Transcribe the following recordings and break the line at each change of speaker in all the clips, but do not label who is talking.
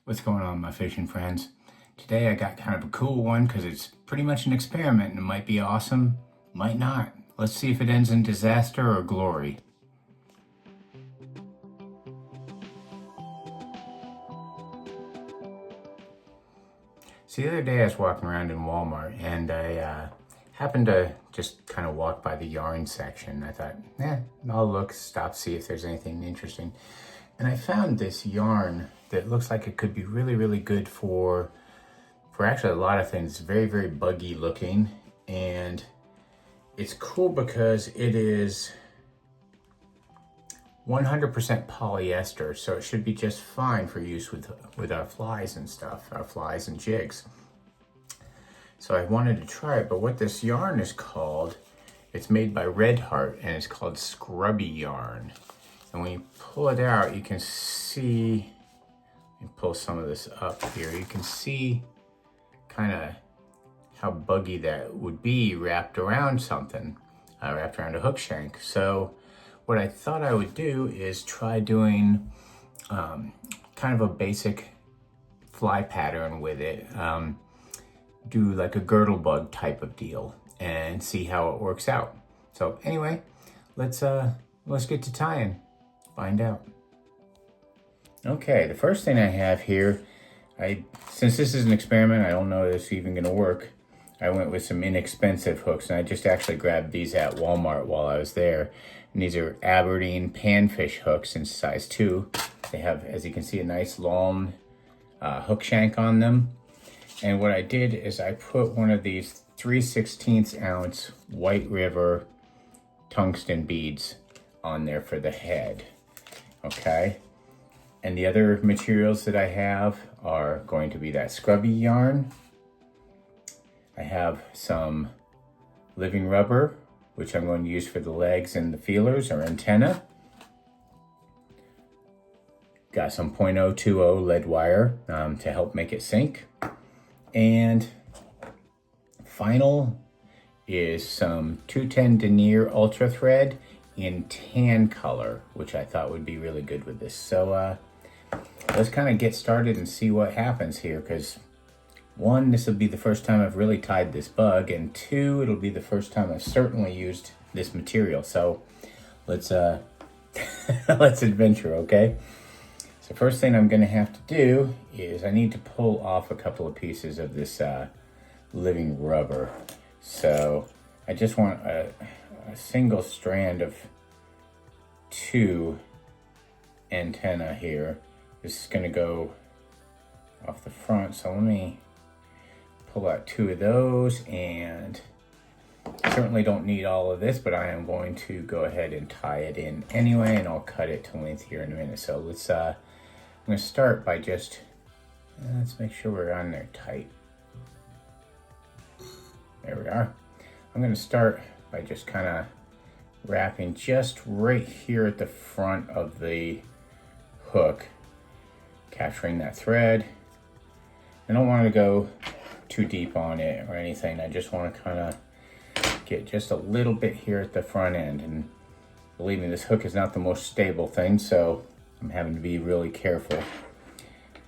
What's going on, my fishing friends? Today I got kind of a cool one because it's pretty much an experiment and it might be awesome, might not. Let's see if it ends in disaster or glory. So the other day I was walking around in Walmart and I happened to just kind of walk by the yarn section. I thought, I'll look, stop, see if there's anything interesting. And I found this yarn that looks like it could be really, really good for actually a lot of things. It's very, very buggy looking, and it's cool because it is 100% polyester, so it should be just fine for use with our flies and stuff, our flies and jigs. So I wanted to try it, but what this yarn is called, it's made by Red Heart, and it's called scrubby yarn. And when you pull it out, you can see, let me pull some of this up here, you can see kind of how buggy that would be wrapped around something, wrapped around a hook shank. So what I thought I would do is try doing kind of a basic fly pattern with it, do like a Girdle Bug type of deal and see how it works out. So anyway, let's get to tying. Find out. Okay, the first thing I have here, since this is an experiment, I don't know if it's even gonna work. I went with some inexpensive hooks, and I just actually grabbed these at Walmart while I was there. And these are Aberdeen panfish hooks in size 2. They have, as you can see, a nice long hook shank on them. And what I did is I put one of these 3/16 ounce White River tungsten beads on there for the head. Okay, and the other materials that I have are going to be that scrubby yarn. I have some living rubber, which I'm going to use for the legs and the feelers or antenna. Got some .020 lead wire to help make it sink. And final is some 210 denier ultra thread in tan color, which I thought would be really good with this. So let's kind of get started and see what happens here, because 1, this will be the first time I've really tied this bug, and 2, it'll be the first time I've certainly used this material. So let's let's adventure, okay? So first thing I'm gonna have to do is I need to pull off a couple of pieces of this living rubber. So I just want a single strand of 2 antenna here. This is gonna go off the front, so let me pull out 2 of those, and certainly don't need all of this, but I am going to go ahead and tie it in anyway, and I'll cut it to length here in a minute. So let's I'm gonna start by just let's make sure we're on there tight. There we are. I'm gonna start by just kind of wrapping just right here at the front of the hook, capturing that thread. I don't want to go too deep on it or anything. I just want to kind of get just a little bit here at the front end. And believe me, this hook is not the most stable thing, so I'm having to be really careful.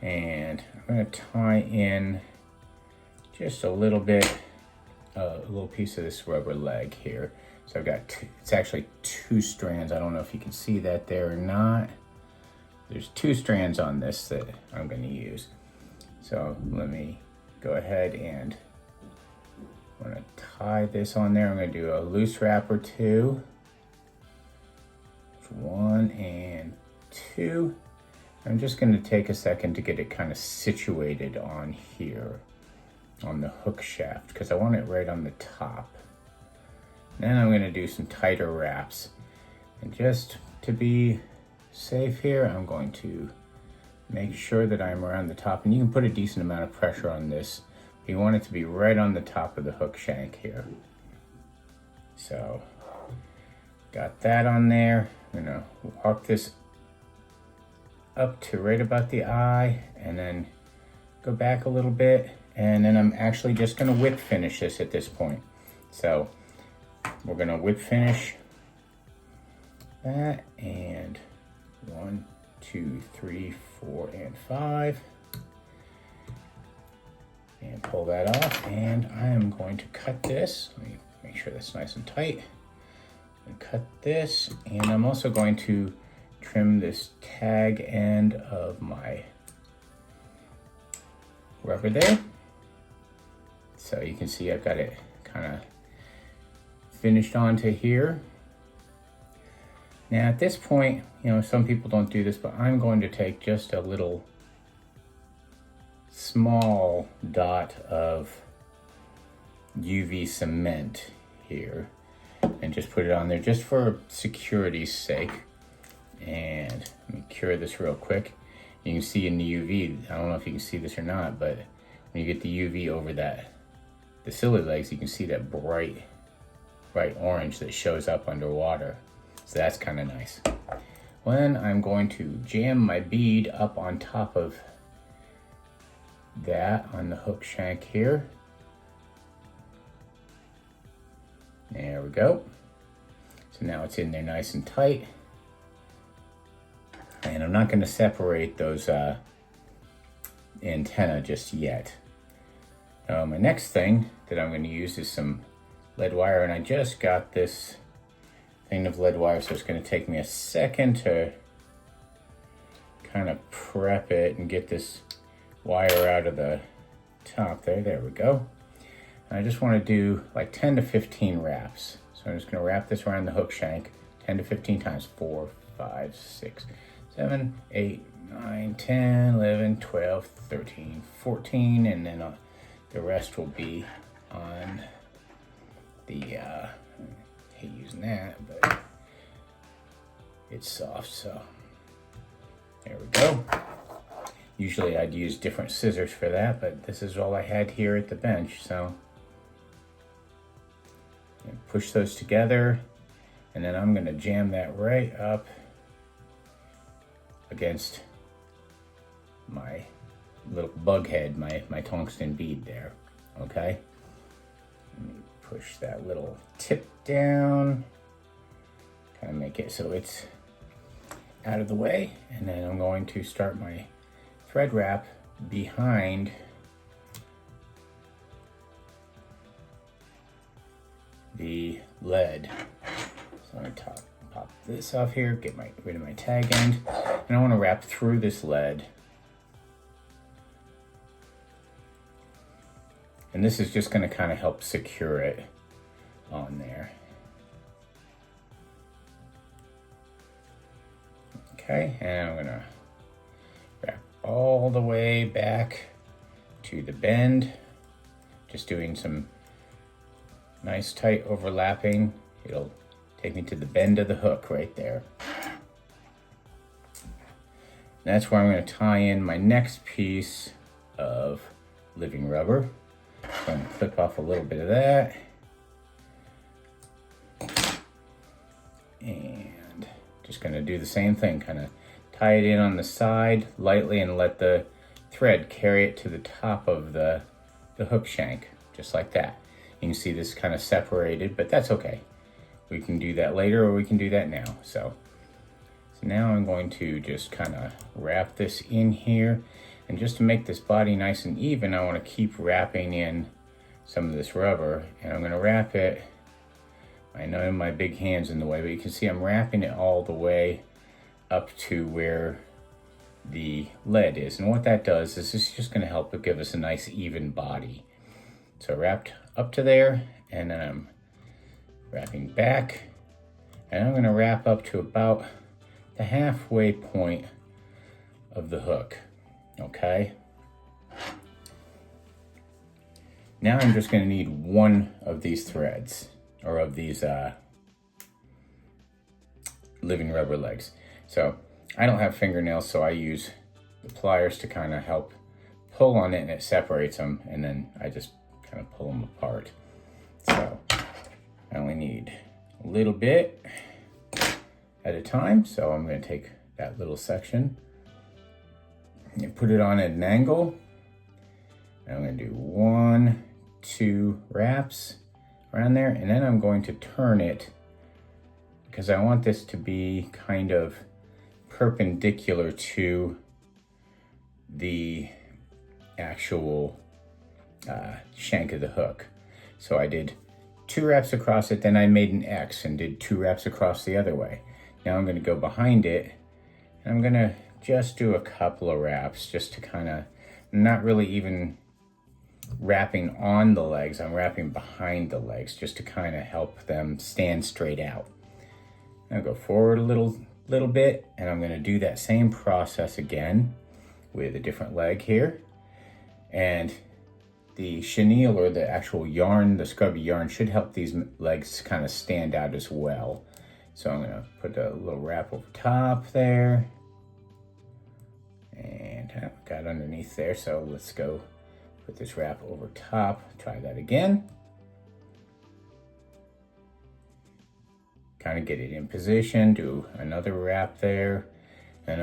And I'm going to tie in just a little bit, a little piece of this rubber leg here. So I've got it's actually 2 strands. I don't know if you can see that there or not. There's 2 strands on this that I'm going to use. So let me go ahead and I'm going to tie this on there. I'm going to do a loose wrap or 2. 1 and 2. I'm just going to take a second to get it kind of situated on here on the hook shaft, because I want it right on the top. Then I'm going to do some tighter wraps, and just to be safe here, I'm going to make sure that I'm around the top, and you can put a decent amount of pressure on this. You want it to be right on the top of the hook shank here. So got that on there. I'm gonna walk this up to right about the eye, and then go back a little bit, and then I'm actually just gonna whip finish this at this point. So we're gonna whip finish that, and 1, 2, 3, 4, and 5. And pull that off, and I am going to cut this. Let me make sure that's nice and tight. And cut this, and I'm also going to trim this tag end of my rubber there. So you can see I've got it kind of finished onto here. Now at this point, you know, some people don't do this, but I'm going to take just a little small dot of UV cement here and just put it on there just for security's sake. And let me cure this real quick. You can see in the UV, I don't know if you can see this or not, but when you get the UV over that, the silly legs, you can see that bright orange that shows up underwater. So that's kind of nice. Then I'm going to jam my bead up on top of that on the hook shank here. There we go. So now it's in there nice and tight. And I'm not going to separate those antenna just yet. My next thing that I'm going to use is some lead wire, and I just got this thing of lead wire, so it's going to take me a second to kind of prep it and get this wire out of the top there. There we go. And I just want to do like 10 to 15 wraps. So I'm just going to wrap this around the hook shank 10 to 15 times. 4, 5, 6, 7, 8, 9, 10, 11, 12, 13, 14, and then the rest will be on the, I hate using that, but it's soft, so there we go. Usually I'd use different scissors for that, but this is all I had here at the bench, so push those together, and then I'm gonna jam that right up against my little bug head, my tungsten bead there, okay? Let me push that little tip down, kind of make it so it's out of the way, and then I'm going to start my thread wrap behind the lead. So I'm going to pop this off here, get rid of my tag end, and I want to wrap through this lead. And this is just going to kind of help secure it on there. Okay, and I'm going to wrap all the way back to the bend, just doing some nice tight overlapping. It'll take me to the bend of the hook right there. That's where I'm going to tie in my next piece of living rubber. So I'm going to clip off a little bit of that. And just going to do the same thing, kind of tie it in on the side lightly and let the thread carry it to the top of the hook shank, just like that. You can see this kind of separated, but that's okay. We can do that later, or we can do that now. So now I'm going to just kind of wrap this in here. And just to make this body nice and even, I want to keep wrapping in some of this rubber. And I'm going to wrap it, I know my big hand's in the way, but you can see I'm wrapping it all the way up to where the lead is. And what that does is it's just going to help it give us a nice even body. So wrapped up to there, and then I'm wrapping back, and I'm going to wrap up to about the halfway point of the hook. Okay. Now I'm just going to need one of these threads, or of these living rubber legs. So I don't have fingernails, so I use the pliers to kind of help pull on it, and it separates them, and then I just kind of pull them apart. So I only need a little bit at a time. So I'm going to take that little section and put it on at an angle. And I'm going to do 1, 2 wraps around there, and then I'm going to turn it because I want this to be kind of perpendicular to the actual shank of the hook. So I did 2 wraps across it, then I made an X and did 2 wraps across the other way. Now I'm going to go behind it, and I'm going to just do a couple of wraps just to kind of, not really even wrapping on the legs, I'm wrapping behind the legs just to kind of help them stand straight out. I'll go forward a little bit, and I'm going to do that same process again with a different leg here. And the chenille, or the actual yarn, the scrubby yarn, should help these legs kind of stand out as well. So I'm going to put a little wrap over top there. And I've got underneath there, so let's go put this wrap over top. Try that again. Kind of get it in position, do another wrap there. And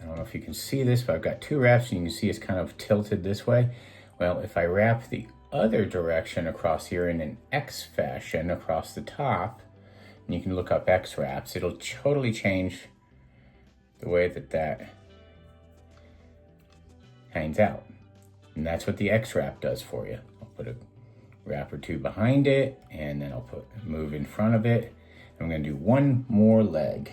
I don't know if you can see this, but I've got 2 wraps, and you can see it's kind of tilted this way. Well, if I wrap the other direction across here in an X fashion across the top, and you can look up X wraps, it'll totally change the way that hangs out. And that's what the X wrap does for you. I'll put a wrap or 2 behind it, and then I'll move in front of it. I'm going to do 1 more leg,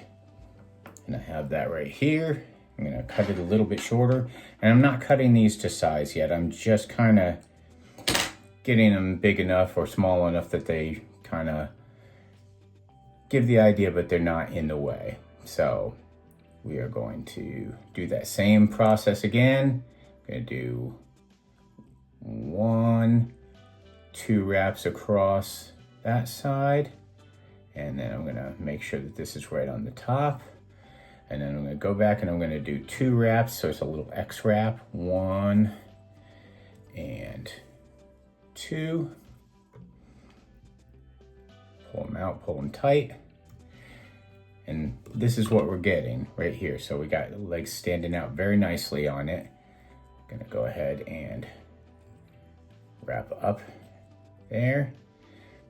and I have that right here. I'm going to cut it a little bit shorter, and I'm not cutting these to size yet. I'm just kind of getting them big enough or small enough that they kind of give the idea, but they're not in the way. So we are going to do that same process again. I'm going to do 1, 2 wraps across that side. And then I'm going to make sure that this is right on the top. And then I'm going to go back, and I'm going to do 2 wraps. So it's a little X wrap. 1 and 2. Pull them out, pull them tight. And this is what we're getting right here. So we got the legs standing out very nicely on it. I'm going to go ahead and wrap up there.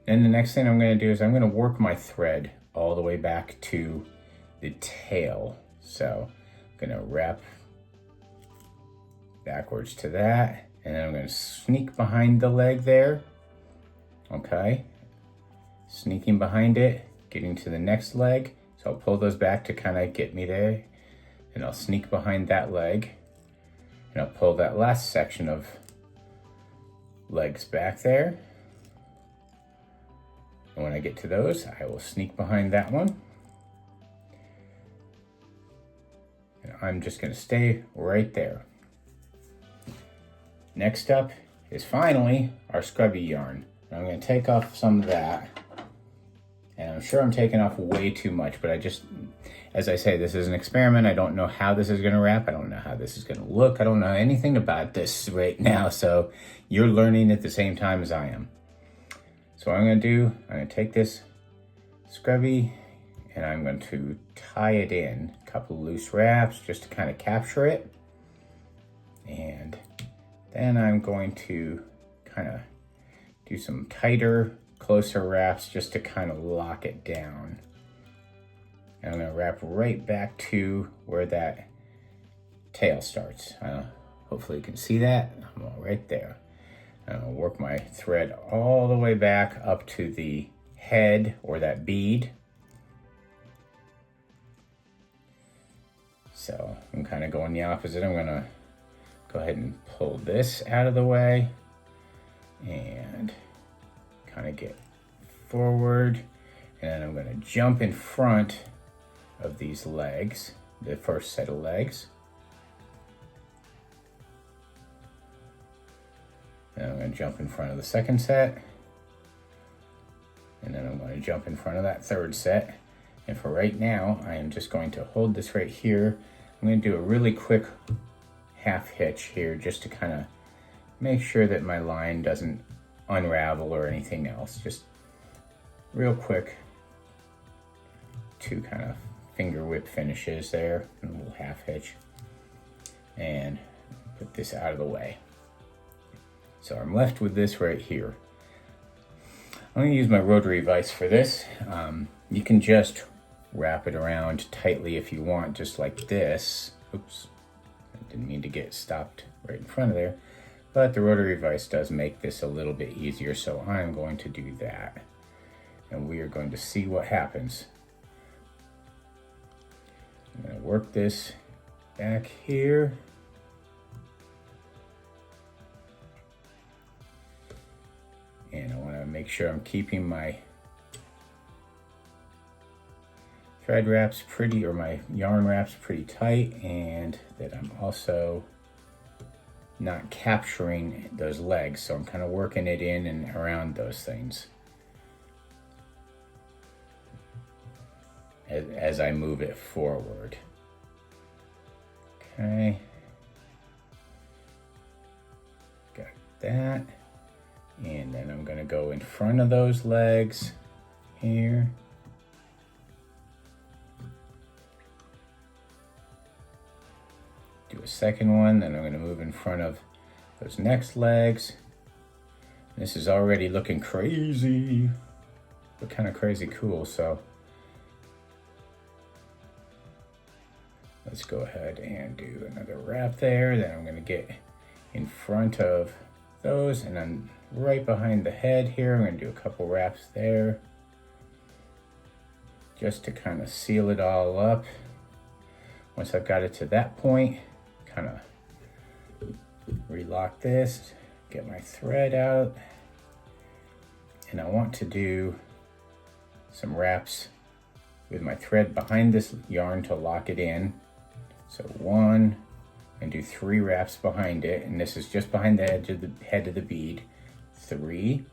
Then the next thing I'm going to do is I'm going to work my thread all the way back to the tail. So I'm going to wrap backwards to that, and then I'm going to sneak behind the leg there. Okay, sneaking behind it, getting to the next leg. So I'll pull those back to kind of get me there, and I'll sneak behind that leg, and I'll pull that last section of legs back there. And when I get to those, I will sneak behind that one. And I'm just going to stay right there. Next up is finally our scrubby yarn. And I'm going to take off some of that. And I'm sure I'm taking off way too much, but as I say, this is an experiment. I don't know how this is going to wrap. I don't know how this is going to look. I don't know anything about this right now. So you're learning at the same time as I am. So what I'm going to do, I'm going to take this scrubby, and I'm going to tie it in a couple loose wraps just to kind of capture it. And then I'm going to kind of do some tighter, closer wraps just to kind of lock it down. And I'm going to wrap right back to where that tail starts. Hopefully you can see that. I'm all right there. I'll work my thread all the way back up to the head or that bead. So I'm kind of going the opposite. I'm going to go ahead and pull this out of the way and kind of get forward. And then I'm going to jump in front of these legs, the first set of legs. Then I'm going to jump in front of the second set. And then I'm going to jump in front of that third set. And for right now, I am just going to hold this right here. I'm going to do a really quick half hitch here just to kind of make sure that my line doesn't unravel or anything else. Just real quick, 2 kind of finger whip finishes there, and a little half hitch. And put this out of the way. So I'm left with this right here. I'm going to use my rotary vise for this. You can just wrap it around tightly if you want, just like this. Oops, I didn't mean to get stopped right in front of there. But the rotary vise does make this a little bit easier, so I'm going to do that. And we are going to see what happens. I'm going to work this back here. And I want to make sure I'm keeping my thread wraps pretty, or my yarn wraps pretty tight, and that I'm also not capturing those legs. So I'm kind of working it in and around those things as I move it forward. Okay. Got that. And then I'm going to go in front of those legs here. Do a second one, then I'm going to move in front of those next legs. This is already looking crazy, but kind of crazy cool. So let's go ahead and do another wrap there. Then I'm going to get in front of those, and then right behind the head here, I'm going to do a couple wraps there just to kind of seal it all up. Once I've got it to that point, kind of relock this, get my thread out, and I want to do some wraps with my thread behind this yarn to lock it in. So 1, and do 3 wraps behind it, and this is just behind the edge of the head of the bead. 3,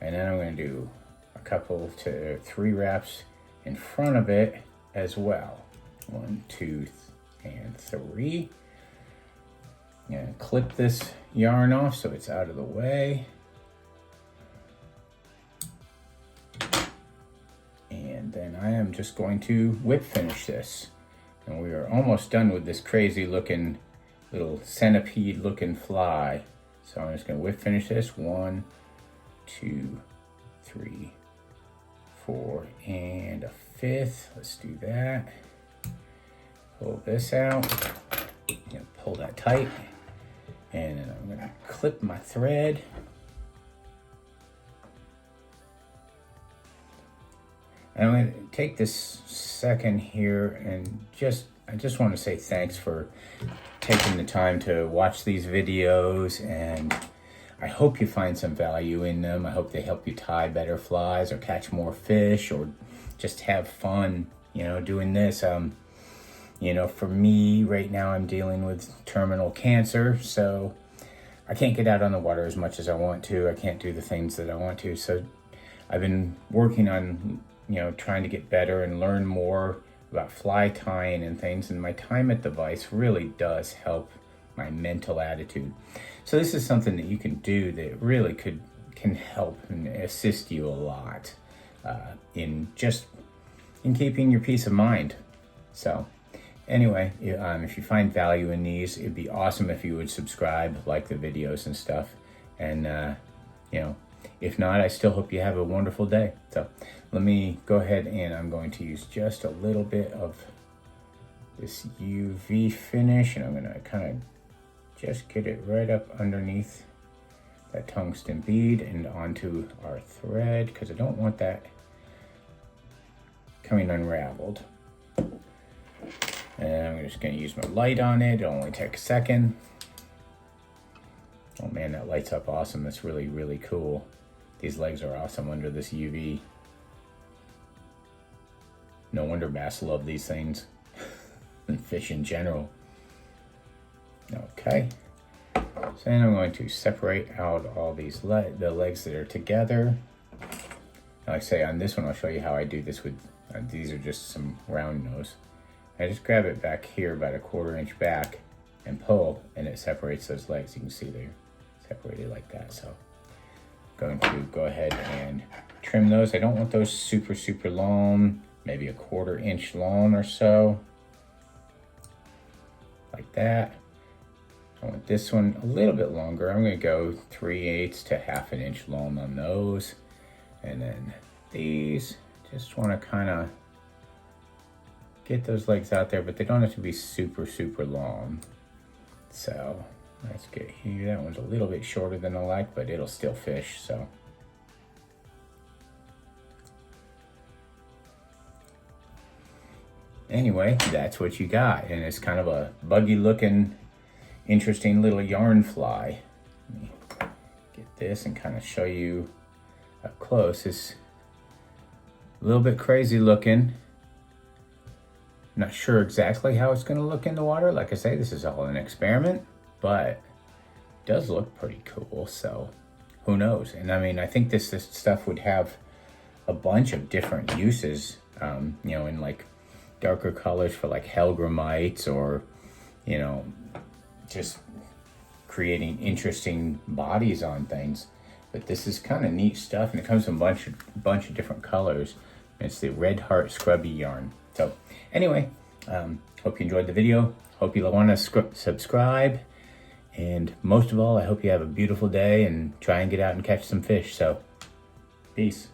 and then I'm going to do a couple to 3 wraps in front of it as well. 1, 2, and 3. And clip this yarn off so it's out of the way. And then I am just going to whip finish this. And we are almost done with this crazy looking little centipede looking fly. So I'm just going to whip finish this. 1, 2, 3, 4, and a 5th. Let's do that. Pull this out. Pull that tight. And then I'm going to clip my thread. And I'm going to take this second here and I just want to say thanks for taking the time to watch these videos, and I hope you find some value in them. I hope they help you tie better flies or catch more fish or just have fun, doing this. For me right now, I'm dealing with terminal cancer, so I can't get out on the water as much as I want to. I can't do the things that I want to. So I've been working on, trying to get better and learn more about fly tying and things. And my time at the vise really does help my mental attitude. So this is something that you can do that really can help and assist you a lot in keeping your peace of mind. So anyway, if you find value in these, it'd be awesome if you would subscribe, like the videos and stuff. And, if not, I still hope you have a wonderful day. So let me go ahead, and I'm going to use just a little bit of this UV finish, and I'm going to kind of just get it right up underneath that tungsten bead and onto our thread, because I don't want that coming unraveled. And I'm just going to use my light on it. It'll only take a second. Oh man, that lights up awesome. That's really, really cool. These legs are awesome under this UV. No wonder bass love these things and fish in general. Okay. So then I'm going to separate out all these the legs that are together. Like I say, on this one, I'll show you how I do this with, these are just some round nose. I just grab it back here about a 1/4 inch back and pull, and it separates those legs. You can see they're separated like that. So I'm going to go ahead and trim those. I don't want those super, super long, maybe a 1/4 inch long or so, like that. I want this one a little bit longer. I'm going to go 3/8 to 1/2 inch long on those. And then these, just want to kind of get those legs out there, but they don't have to be super, super long. So Let's get here. That one's a little bit shorter than I like, but it'll still fish, so. Anyway, that's what you got. And it's kind of a buggy looking, interesting little yarn fly. Let me get this and kind of show you up close. It's a little bit crazy looking. Not sure exactly how it's gonna look in the water. Like I say, this is all an experiment, but it does look pretty cool, so who knows? And I mean, I think this stuff would have a bunch of different uses, you know, in like darker colors for like hellgrammites, or, you know, just creating interesting bodies on things. But this is kind of neat stuff, and it comes in a bunch of different colors. It's the Red Heart Scrubby yarn. So anyway, hope you enjoyed the video. Hope you want to subscribe. And most of all, I hope you have a beautiful day and try and get out and catch some fish. So, peace.